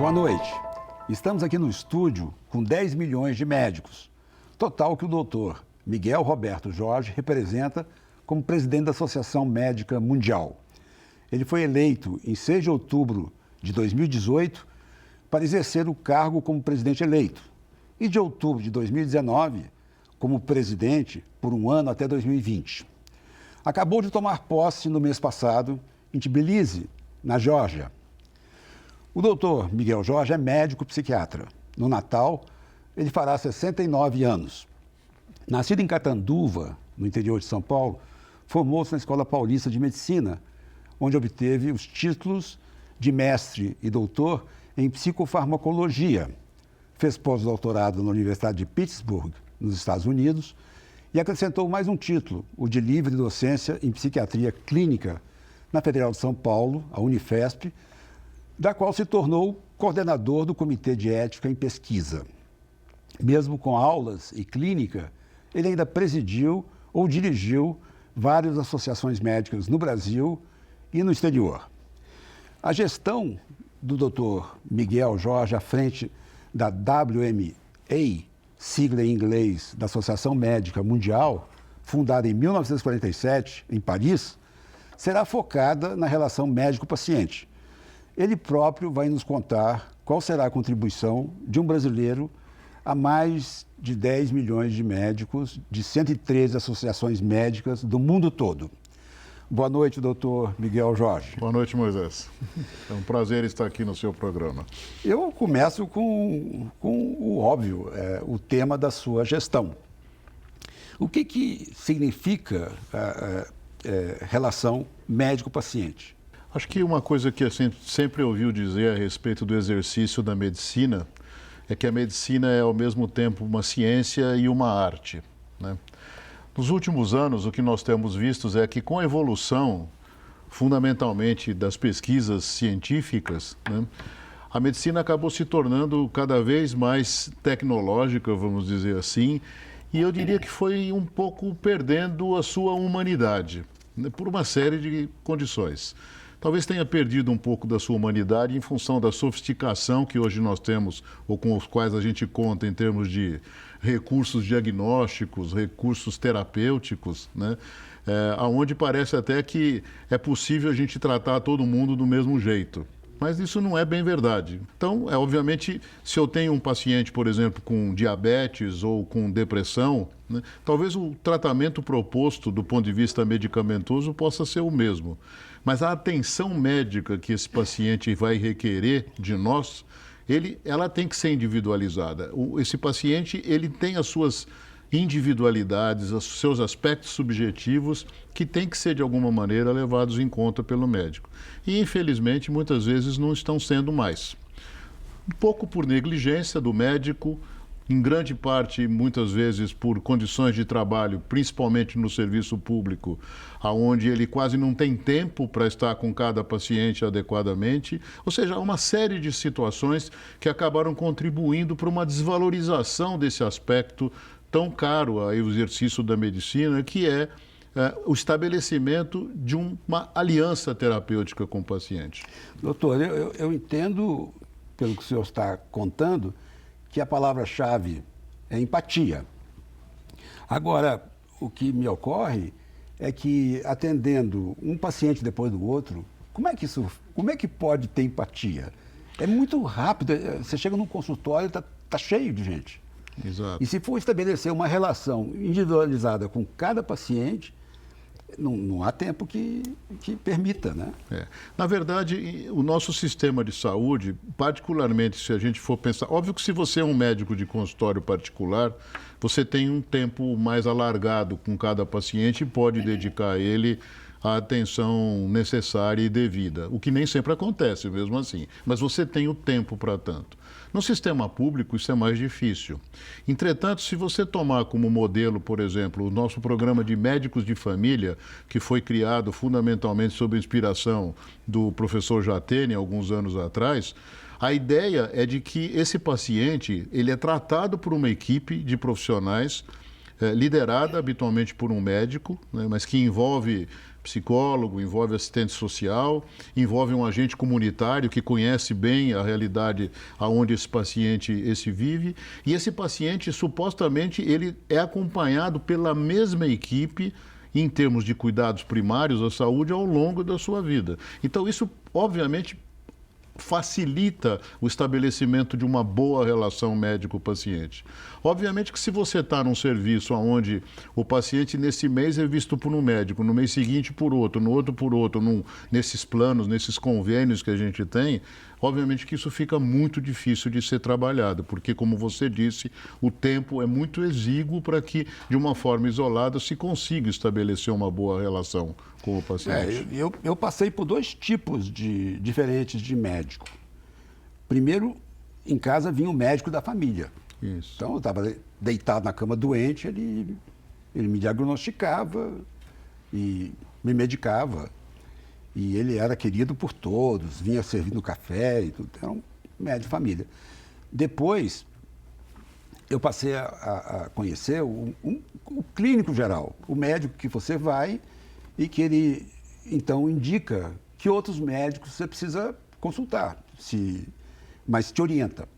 Boa noite. Estamos aqui no estúdio com 10 milhões de médicos, total que o doutor Miguel Roberto Jorge representa como presidente da Associação Médica Mundial. Ele foi eleito em 6 de outubro de 2018 para exercer o cargo como presidente eleito e de outubro de 2019 como presidente por um ano até 2020. Acabou de tomar posse no mês passado em Tbilisi, na Geórgia. O doutor Miguel Jorge é médico psiquiatra. No Natal, ele fará 69 anos. Nascido em Catanduva, no interior de São Paulo, formou-se na Escola Paulista de Medicina, onde obteve os títulos de mestre e doutor em psicofarmacologia. Fez pós-doutorado na Universidade de Pittsburgh, nos Estados Unidos, e acrescentou mais um título, o de livre docência em psiquiatria clínica, na Federal de São Paulo, a Unifesp, da qual se tornou coordenador do Comitê de Ética em Pesquisa. Mesmo com aulas e clínica, ele ainda presidiu ou dirigiu várias associações médicas no Brasil e no exterior. A gestão do Dr. Miguel Jorge à frente da WMA, sigla em inglês da Associação Médica Mundial, fundada em 1947 em Paris, será focada na relação médico-paciente. Ele próprio vai nos contar qual será a contribuição de um brasileiro a mais de 10 milhões de médicos de 113 associações médicas do mundo todo. Boa noite, doutor Miguel Jorge. Boa noite, Moisés. É um prazer estar aqui no seu programa. Eu começo com o óbvio, o tema da sua gestão. O que significa relação médico-paciente? Acho que uma coisa que a gente sempre ouviu dizer a respeito do exercício da medicina é que a medicina é ao mesmo tempo uma ciência e uma arte, né? Nos últimos anos, o que nós temos visto é que com a evolução, fundamentalmente das pesquisas científicas, né, a medicina acabou se tornando cada vez mais tecnológica, vamos dizer assim, e eu diria que foi um pouco perdendo a sua humanidade, né, por uma série de condições. Talvez tenha perdido um pouco da sua humanidade em função da sofisticação que hoje nós temos, ou com os quais a gente conta em termos de recursos diagnósticos, recursos terapêuticos, né? Onde parece até que é possível a gente tratar todo mundo do mesmo jeito. Mas isso não é bem verdade. Então, obviamente, se eu tenho um paciente, por exemplo, com diabetes ou com depressão, né, talvez o tratamento proposto do ponto de vista medicamentoso possa ser o mesmo. Mas a atenção médica que esse paciente vai requerer de nós, ela tem que ser individualizada. Esse paciente, ele tem as suas individualidades, os seus aspectos subjetivos que têm que ser, de alguma maneira, levados em conta pelo médico. E, infelizmente, muitas vezes não estão sendo mais. Um pouco por negligência do médico, em grande parte, muitas vezes, por condições de trabalho, principalmente no serviço público, onde ele quase não tem tempo para estar com cada paciente adequadamente. Ou seja, há uma série de situações que acabaram contribuindo para uma desvalorização desse aspecto tão caro ao exercício da medicina, que é o estabelecimento de uma aliança terapêutica com o paciente. Doutor, eu entendo, pelo que o senhor está contando, que a palavra-chave é empatia. Agora, o que me ocorre é que, atendendo um paciente depois do outro, como é que pode ter empatia? É muito rápido, você chega num consultório e está cheio de gente. Exato. E se for estabelecer uma relação individualizada com cada paciente, não há tempo que permita, né? Na verdade, o nosso sistema de saúde, particularmente se a gente for pensar... Óbvio que se você é um médico de consultório particular, você tem um tempo mais alargado com cada paciente e pode dedicar a ele a atenção necessária e devida, o que nem sempre acontece mesmo assim, mas você tem o tempo para tanto. No sistema público isso é mais difícil. Entretanto, se você tomar como modelo, por exemplo, o nosso programa de médicos de família, que foi criado fundamentalmente sob a inspiração do professor Jatene, alguns anos atrás, a ideia é de que esse paciente ele é tratado por uma equipe de profissionais liderada habitualmente por um médico, né, mas que envolve psicólogo, envolve assistente social, envolve um agente comunitário que conhece bem a realidade aonde esse paciente vive, e esse paciente supostamente ele é acompanhado pela mesma equipe em termos de cuidados primários à saúde ao longo da sua vida. Então isso obviamente facilita o estabelecimento de uma boa relação médico-paciente. Obviamente que se você está num serviço onde o paciente nesse mês é visto por um médico, no mês seguinte por outro, no outro por outro, nesses planos, nesses convênios que a gente tem, obviamente que isso fica muito difícil de ser trabalhado, porque, como você disse, o tempo é muito exíguo para que, de uma forma isolada, se consiga estabelecer uma boa relação com o paciente. Eu passei por dois tipos diferentes de médico. Primeiro, em casa vinha o médico da família. Isso. Então, eu estava deitado na cama doente, ele me diagnosticava e me medicava. E ele era querido por todos, vinha servindo café e tudo. Era um médico de família. Depois, eu passei a conhecer o clínico geral, o médico que você vai e que ele, então, indica que outros médicos você precisa consultar, mas te orienta.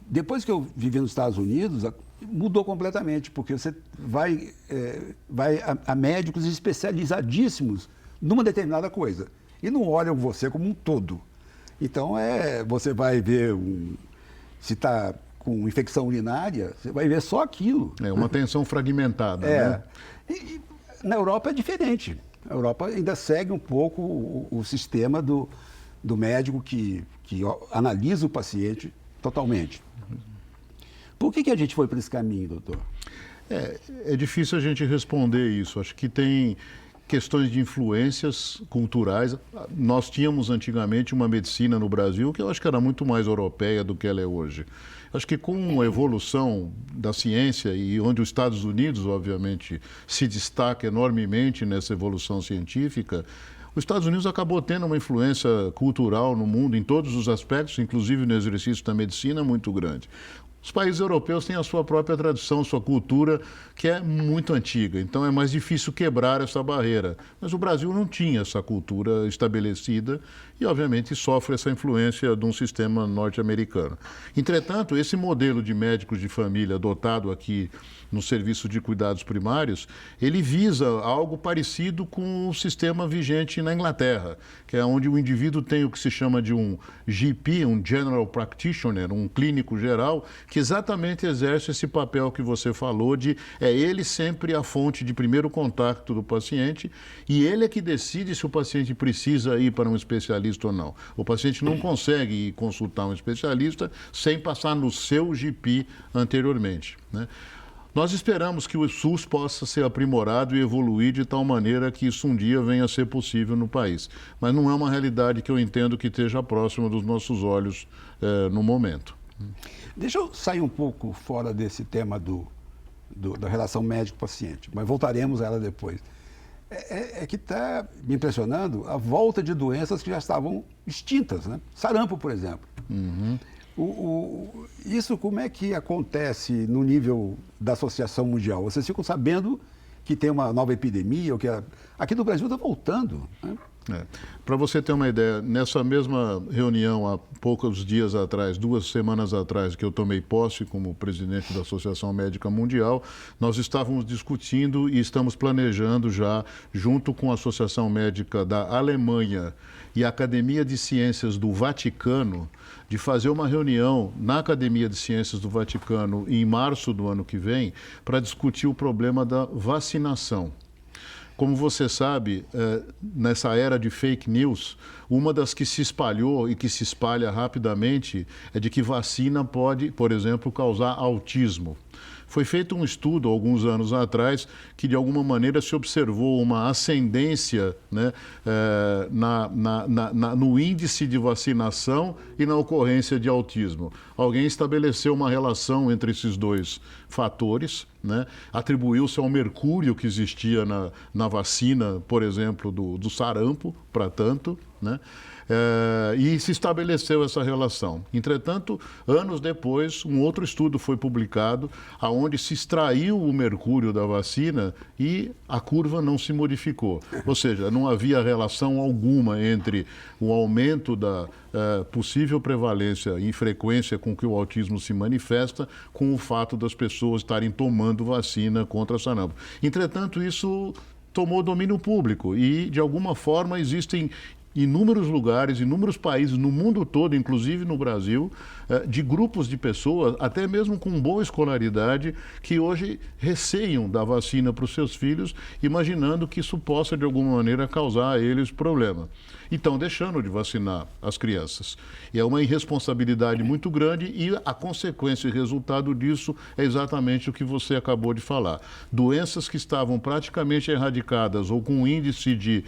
Depois que eu vivi nos Estados Unidos, mudou completamente, porque você vai a médicos especializadíssimos numa determinada coisa e não olham você como um todo. Então, você vai ver se está com infecção urinária, você vai ver só aquilo. É uma atenção fragmentada, né? E na Europa é diferente. A Europa ainda segue um pouco o sistema do médico que analisa o paciente totalmente. Por que a gente foi para esse caminho, doutor? É difícil a gente responder isso. Acho que tem questões de influências culturais. Nós tínhamos antigamente uma medicina no Brasil que eu acho que era muito mais europeia do que ela é hoje. Acho que com a evolução da ciência e onde os Estados Unidos, obviamente, se destaca enormemente nessa evolução científica, os Estados Unidos acabou tendo uma influência cultural no mundo em todos os aspectos, inclusive no exercício da medicina, muito grande. Os países europeus têm a sua própria tradição, sua cultura, que é muito antiga. Então é mais difícil quebrar essa barreira. Mas o Brasil não tinha essa cultura estabelecida e, obviamente, sofre essa influência de um sistema norte-americano. Entretanto, esse modelo de médicos de família adotado aqui no serviço de cuidados primários, ele visa algo parecido com o sistema vigente na Inglaterra, que é onde o indivíduo tem o que se chama de um GP, um General Practitioner, um clínico geral, que exatamente exerce esse papel que você falou de ele sempre a fonte de primeiro contato do paciente e ele é que decide se o paciente precisa ir para um especialista ou não. O paciente não consegue ir consultar um especialista sem passar no seu GP anteriormente, né? Nós esperamos que o SUS possa ser aprimorado e evoluir de tal maneira que isso um dia venha a ser possível no país. Mas não é uma realidade que eu entendo que esteja próxima dos nossos olhos no momento. Deixa eu sair um pouco fora desse tema da relação médico-paciente, mas voltaremos a ela depois. Que está me impressionando a volta de doenças que já estavam extintas, né? Sarampo, por exemplo. Uhum. Isso como é que acontece no nível da Associação Mundial? Vocês ficam sabendo que tem uma nova epidemia? Aqui no Brasil está voltando, né? Para você ter uma ideia, nessa mesma reunião há poucos dias atrás, 2 semanas atrás, que eu tomei posse como presidente da Associação Médica Mundial, nós estávamos discutindo e estamos planejando já, junto com a Associação Médica da Alemanha e a Academia de Ciências do Vaticano, de fazer uma reunião na Academia de Ciências do Vaticano em março do ano que vem para discutir o problema da vacinação. Como você sabe, nessa era de fake news, uma das que se espalhou e que se espalha rapidamente é de que vacina pode, por exemplo, causar autismo. Foi feito um estudo, alguns anos atrás, que de alguma maneira se observou uma ascendência, né, no índice de vacinação e na ocorrência de autismo. Alguém estabeleceu uma relação entre esses dois fatores, né, atribuiu-se ao mercúrio que existia na vacina, por exemplo, do sarampo, para tanto, né? E se estabeleceu essa relação. Entretanto, anos depois, um outro estudo foi publicado, onde se extraiu o mercúrio da vacina e a curva não se modificou. Ou seja, não havia relação alguma entre o aumento da possível prevalência e frequência com que o autismo se manifesta com o fato das pessoas estarem tomando vacina contra sarampo. Entretanto, isso tomou domínio público e, de alguma forma, existem inúmeros lugares, inúmeros países no mundo todo, inclusive no Brasil, de grupos de pessoas, até mesmo com boa escolaridade, que hoje receiam da vacina para os seus filhos, imaginando que isso possa, de alguma maneira, causar a eles problema. E estão deixando de vacinar as crianças. E é uma irresponsabilidade muito grande e a consequência e resultado disso é exatamente o que você acabou de falar. Doenças que estavam praticamente erradicadas ou com um índice de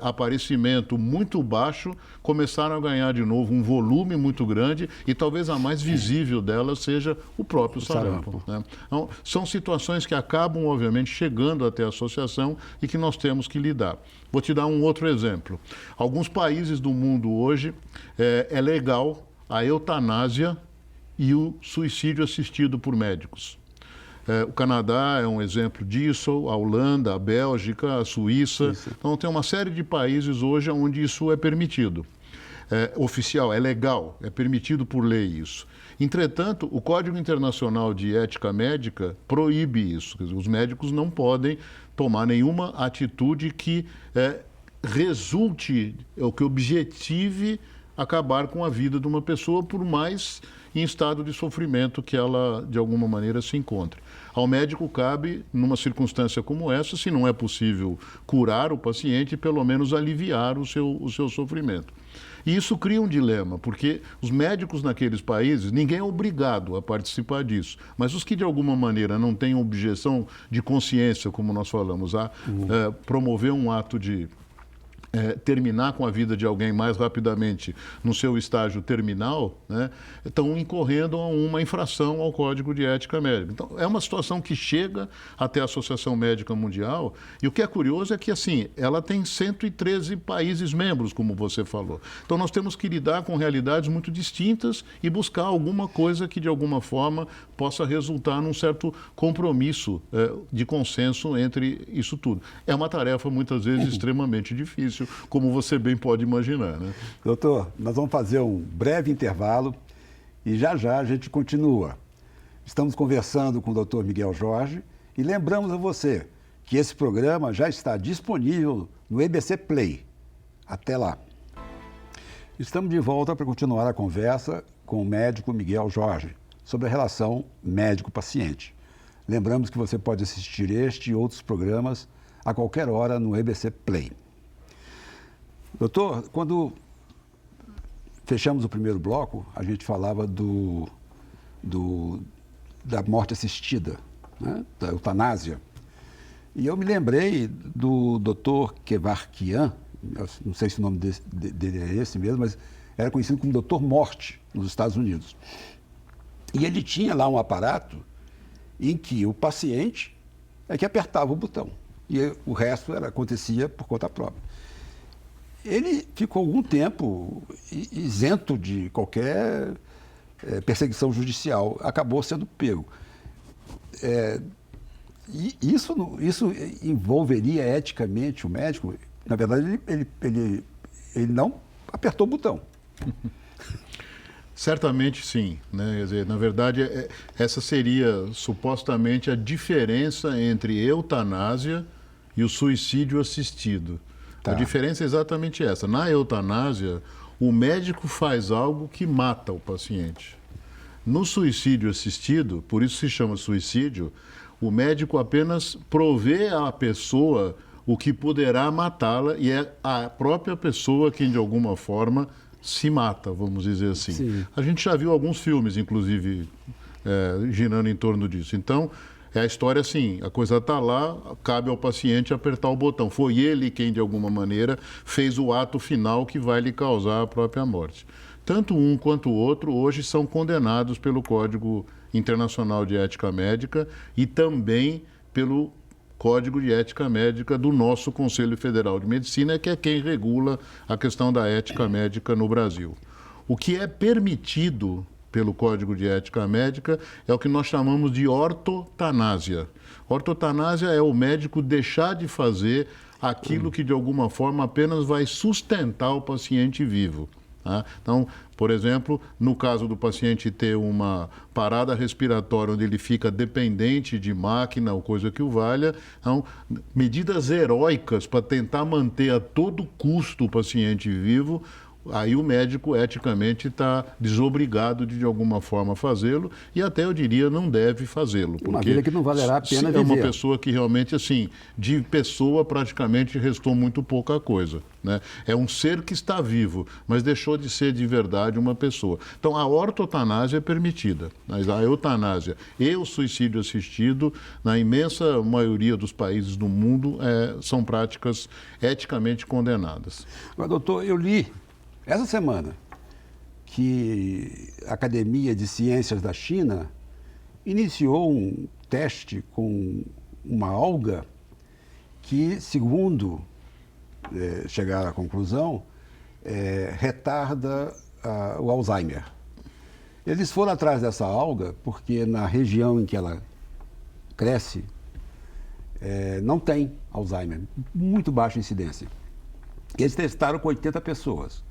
aparecimento muito baixo, começaram a ganhar de novo um volume muito grande e talvez a mais visível delas seja o próprio sarampo, né? Então, são situações que acabam, obviamente, chegando até a associação e que nós temos que lidar. Vou te dar um outro exemplo. Alguns países do mundo hoje é legal a eutanásia e o suicídio assistido por médicos. O Canadá é um exemplo disso, a Holanda, a Bélgica, a Suíça. Então, tem uma série de países hoje onde isso é permitido. Oficial, é legal, é permitido por lei isso. Entretanto, o Código Internacional de Ética Médica proíbe isso. Quer dizer, os médicos não podem tomar nenhuma atitude que resulte, ou que objetive acabar com a vida de uma pessoa, por mais em estado de sofrimento que ela, de alguma maneira, se encontre. Ao médico cabe, numa circunstância como essa, se não é possível curar o paciente, pelo menos aliviar o seu sofrimento. E isso cria um dilema, porque os médicos naqueles países, ninguém é obrigado a participar disso, mas os que de alguma maneira não têm objeção de consciência, como nós falamos, a promover um ato de terminar com a vida de alguém mais rapidamente no seu estágio terminal, né, estão incorrendo a uma infração ao Código de Ética Médica. Então, é uma situação que chega até a Associação Médica Mundial e o que é curioso é que, assim, ela tem 113 países membros, como você falou. Então, nós temos que lidar com realidades muito distintas e buscar alguma coisa que, de alguma forma, possa resultar num certo compromisso de consenso entre isso tudo. É uma tarefa, muitas vezes, extremamente difícil, como você bem pode imaginar, né? Doutor, nós vamos fazer um breve intervalo e já a gente continua. Estamos conversando com o doutor Miguel Jorge e lembramos a você que esse programa já está disponível no EBC Play. Até lá. Estamos de volta para continuar a conversa com o médico Miguel Jorge sobre a relação médico-paciente. Lembramos que você pode assistir este e outros programas a qualquer hora no EBC Play. Doutor, quando fechamos o primeiro bloco, a gente falava da morte assistida, né? Da eutanásia. E eu me lembrei do doutor Kevarkian, não sei se o nome dele é esse mesmo, mas era conhecido como doutor Morte nos Estados Unidos. E ele tinha lá um aparato em que o paciente é que apertava o botão e o resto acontecia por conta própria. Ele ficou algum tempo isento de qualquer perseguição judicial, acabou sendo pego. E isso envolveria eticamente o médico? Na verdade, ele não apertou o botão. Certamente sim, né? Quer dizer, na verdade, essa seria supostamente a diferença entre eutanásia e o suicídio assistido. Tá. A diferença é exatamente essa. Na eutanásia, o médico faz algo que mata o paciente. No suicídio assistido, por isso se chama suicídio, o médico apenas provê à pessoa o que poderá matá-la e é a própria pessoa quem, de alguma forma, se mata, vamos dizer assim. Sim. A gente já viu alguns filmes, inclusive, girando em torno disso. Então, é a história assim, a coisa está lá, cabe ao paciente apertar o botão. Foi ele quem, de alguma maneira, fez o ato final que vai lhe causar a própria morte. Tanto um quanto o outro hoje são condenados pelo Código Internacional de Ética Médica e também pelo Código de Ética Médica do nosso Conselho Federal de Medicina, que é quem regula a questão da ética médica no Brasil. O que é permitido pelo Código de Ética Médica é o que nós chamamos de ortotanásia. Ortotanásia é o médico deixar de fazer aquilo que, de alguma forma, apenas vai sustentar o paciente vivo. Tá? Então, por exemplo, no caso do paciente ter uma parada respiratória onde ele fica dependente de máquina ou coisa que o valha, então, medidas heróicas para tentar manter a todo custo o paciente vivo, aí o médico eticamente está desobrigado de alguma forma fazê-lo e até eu diria não deve fazê-lo. Uma vida que não valerá a pena viver. É uma pessoa que realmente, assim, de pessoa praticamente restou muito pouca coisa. Né? É um ser que está vivo, mas deixou de ser de verdade uma pessoa. Então a ortotanásia é permitida, mas a eutanásia e o suicídio assistido, na imensa maioria dos países do mundo, são práticas eticamente condenadas. Mas, doutor, eu li essa semana que a Academia de Ciências da China iniciou um teste com uma alga que, segundo chegar à conclusão, retarda o Alzheimer. Eles foram atrás dessa alga porque na região em que ela cresce não tem Alzheimer, muito baixa incidência. Eles testaram com 80 pessoas.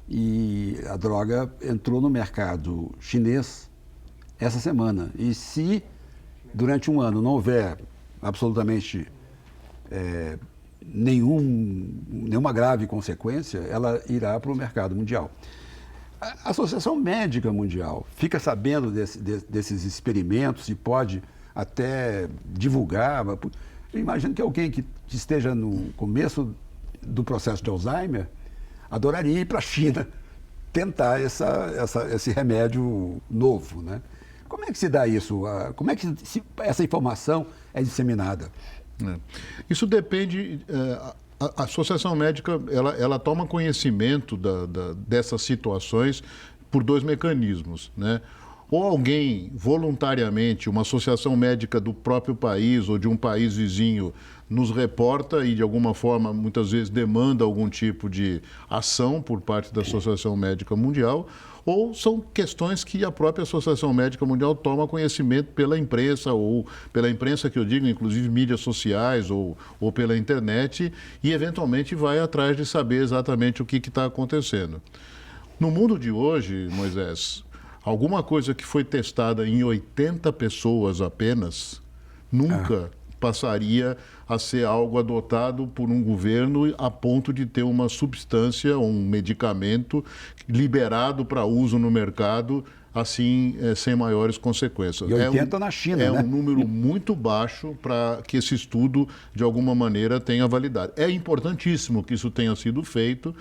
E a droga entrou no mercado chinês essa semana. E se durante um ano não houver absolutamente nenhuma grave consequência, ela irá para o mercado mundial. A Associação Médica Mundial fica sabendo desses experimentos e pode até divulgar. Eu imagino que alguém que esteja no começo do processo de Alzheimer adoraria ir para a China tentar esse remédio novo, né? Como é que se dá isso? Como é que essa informação é disseminada? Isso depende. A Associação Médica ela toma conhecimento dessas situações por dois mecanismos, né? Ou alguém voluntariamente, uma associação médica do próprio país ou de um país vizinho, nos reporta e, de alguma forma, muitas vezes demanda algum tipo de ação por parte da Associação Médica Mundial, ou são questões que a própria Associação Médica Mundial toma conhecimento pela imprensa, ou pela imprensa que eu digo, inclusive mídias sociais ou pela internet, e eventualmente vai atrás de saber exatamente o que está acontecendo. No mundo de hoje, Moisés, alguma coisa que foi testada em 80 pessoas apenas, nunca passaria a ser algo adotado por um governo a ponto de ter uma substância, um medicamento liberado para uso no mercado, assim, sem maiores consequências. E 80 na China, né? É um número muito baixo para que esse estudo, de alguma maneira, tenha validade. É importantíssimo que isso tenha sido feito,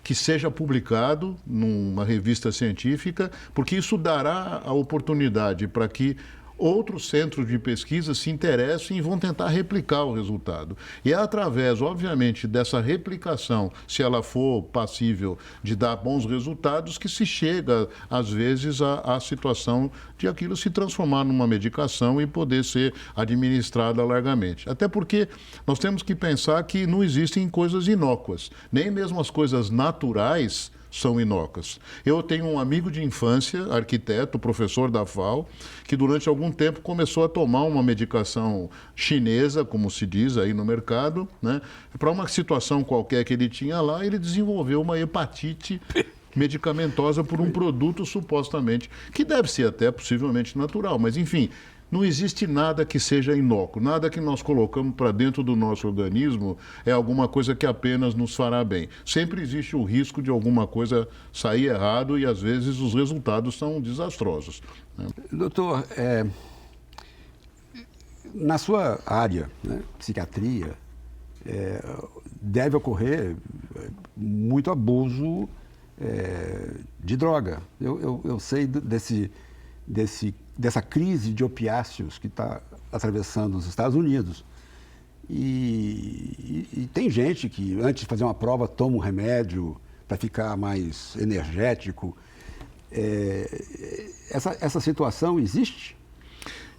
que seja publicado numa revista científica, porque isso dará a oportunidade para que outros centros de pesquisa se interessem e vão tentar replicar o resultado. E é através, obviamente, dessa replicação, se ela for passível de dar bons resultados, que se chega, às vezes, à situação de aquilo se transformar numa medicação e poder ser administrada largamente. Até porque nós temos que pensar que não existem coisas inócuas. Nem mesmo as coisas naturais são inócuas. Eu tenho um amigo de infância, arquiteto, professor da FAO, que durante algum tempo começou a tomar uma medicação chinesa, como se diz aí no mercado, né? Para uma situação qualquer que ele tinha lá, ele desenvolveu uma hepatite medicamentosa por um produto supostamente, que deve ser até possivelmente natural, mas enfim, não existe nada que seja inócuo, nada que nós colocamos para dentro do nosso organismo é alguma coisa que apenas nos fará bem. Sempre existe o risco de alguma coisa sair errado e, às vezes, os resultados são desastrosos. Né? Doutor, na sua área, né, psiquiatria, deve ocorrer muito abuso de droga. Eu sei dessa crise de opiáceos que está atravessando os Estados Unidos. E tem gente que, antes de fazer uma prova, toma um remédio para ficar mais energético. Essa situação existe?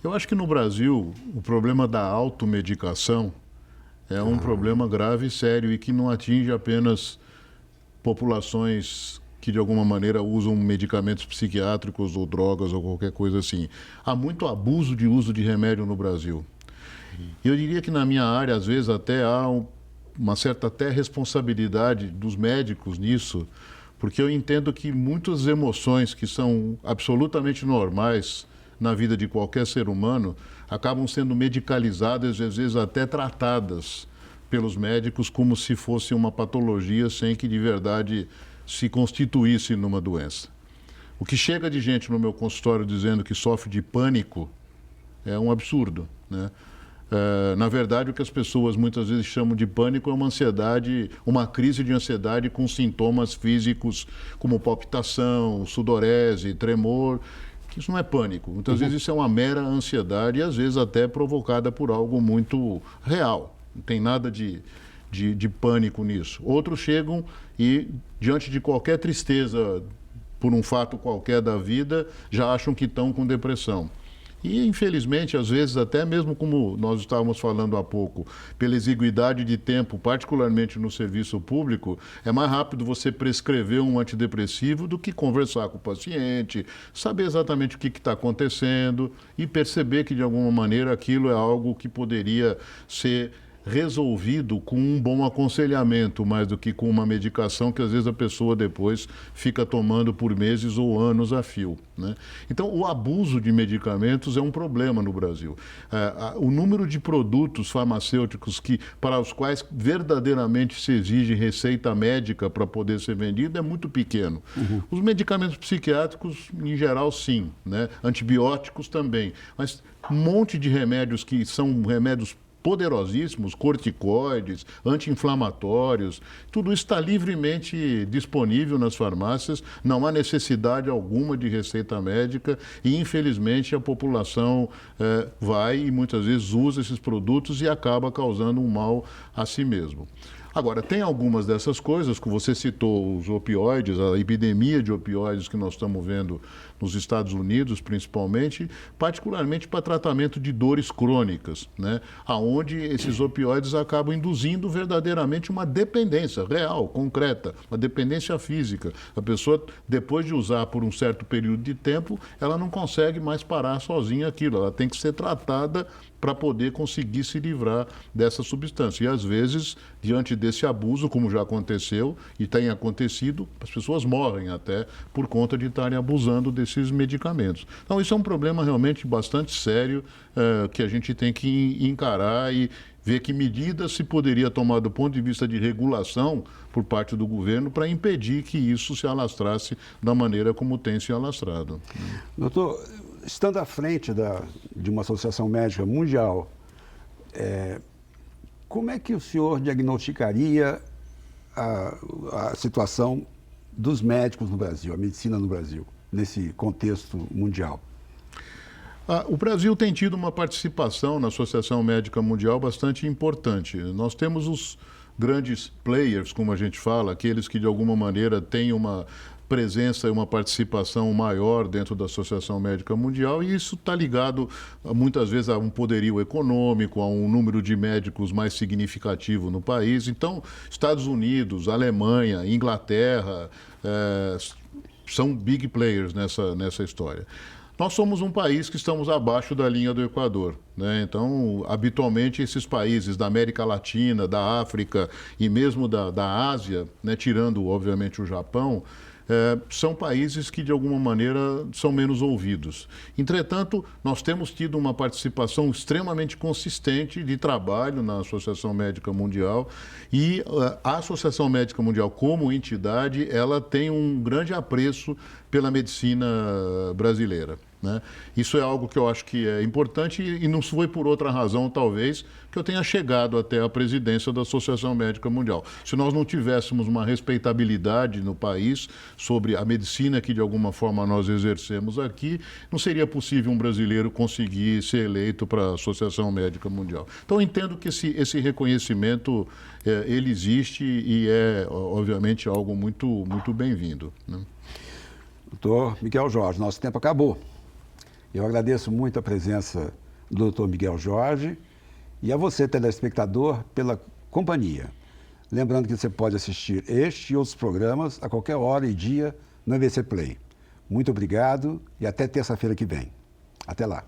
Eu acho que no Brasil o problema da automedicação é um problema grave e sério e que não atinge apenas populações que de alguma maneira usam medicamentos psiquiátricos ou drogas ou qualquer coisa assim. Há muito abuso de uso de remédio no Brasil. E eu diria que na minha área, às vezes, até há uma certa até responsabilidade dos médicos nisso, porque eu entendo que muitas emoções que são absolutamente normais na vida de qualquer ser humano acabam sendo medicalizadas e às vezes até tratadas pelos médicos como se fosse uma patologia sem que de verdade se constituísse numa doença. O que chega de gente no meu consultório dizendo que sofre de pânico é um absurdo, né? Na verdade, o que as pessoas muitas vezes chamam de pânico é uma ansiedade, uma crise de ansiedade com sintomas físicos como palpitação, sudorese, tremor. Isso não é pânico. Muitas vezes isso é uma mera ansiedade e às vezes até provocada por algo muito real. Não tem nada de pânico nisso. Outros chegam e, diante de qualquer tristeza por um fato qualquer da vida, já acham que estão com depressão. E, infelizmente, às vezes, até mesmo como nós estávamos falando há pouco, pela exiguidade de tempo, particularmente no serviço público, é mais rápido você prescrever um antidepressivo do que conversar com o paciente, saber exatamente o que está acontecendo e perceber que, de alguma maneira, aquilo é algo que poderia ser resolvido com um bom aconselhamento, mais do que com uma medicação que às vezes a pessoa depois fica tomando por meses ou anos a fio, né? Então, o abuso de medicamentos é um problema no Brasil. O número de produtos farmacêuticos para os quais verdadeiramente se exige receita médica para poder ser vendido é muito pequeno. Os medicamentos psiquiátricos, em geral, sim, né? Antibióticos também, mas um monte de remédios que são remédios poderosíssimos, corticoides, anti-inflamatórios, tudo isso está livremente disponível nas farmácias, não há necessidade alguma de receita médica e, infelizmente, a população vai e muitas vezes usa esses produtos e acaba causando um mal a si mesmo. Agora, tem algumas dessas coisas, que você citou, os opioides, a epidemia de opioides que nós estamos vendo nos Estados Unidos, principalmente, particularmente para tratamento de dores crônicas, né? Onde esses opioides acabam induzindo verdadeiramente uma dependência real, concreta, uma dependência física. A pessoa, depois de usar por um certo período de tempo, ela não consegue mais parar sozinha aquilo, ela tem que ser tratada para poder conseguir se livrar dessa substância. E, às vezes, diante desse abuso, como já aconteceu e tem acontecido, as pessoas morrem até por conta de estarem abusando desses medicamentos. Então, isso é um problema realmente bastante sério que a gente tem que encarar e ver que medidas se poderia tomar do ponto de vista de regulação por parte do governo para impedir que isso se alastrasse da maneira como tem se alastrado. Doutor, estando à frente de uma associação médica mundial, como é que o senhor diagnosticaria a situação dos médicos no Brasil, a medicina no Brasil, nesse contexto mundial? O Brasil tem tido uma participação na Associação Médica Mundial bastante importante. Nós temos os grandes players, como a gente fala, aqueles que de alguma maneira têm uma presença e uma participação maior dentro da Associação Médica Mundial, e isso está ligado muitas vezes a um poderio econômico, a um número de médicos mais significativo no país. Então, Estados Unidos, Alemanha, Inglaterra, são big players nessa história. Nós somos um país que estamos abaixo da linha do Equador, né? Então, habitualmente, esses países da América Latina, da África e mesmo da Ásia, né, tirando, obviamente, o Japão, são países que, de alguma maneira, são menos ouvidos. Entretanto, nós temos tido uma participação extremamente consistente de trabalho na Associação Médica Mundial e a Associação Médica Mundial, como entidade, ela tem um grande apreço pela medicina brasileira, né? Isso é algo que eu acho que é importante e não foi por outra razão, talvez, que eu tenha chegado até a presidência da Associação Médica Mundial. Se nós não tivéssemos uma respeitabilidade no país sobre a medicina que, de alguma forma, nós exercemos aqui, não seria possível um brasileiro conseguir ser eleito para a Associação Médica Mundial. Então, eu entendo que esse reconhecimento, ele existe e é, obviamente, algo muito, muito bem-vindo, né? Doutor Miguel Jorge, nosso tempo acabou. Eu agradeço muito a presença do Dr. Miguel Jorge e a você, telespectador, pela companhia. Lembrando que você pode assistir este e outros programas a qualquer hora e dia no EBC Play. Muito obrigado e até terça-feira que vem. Até lá.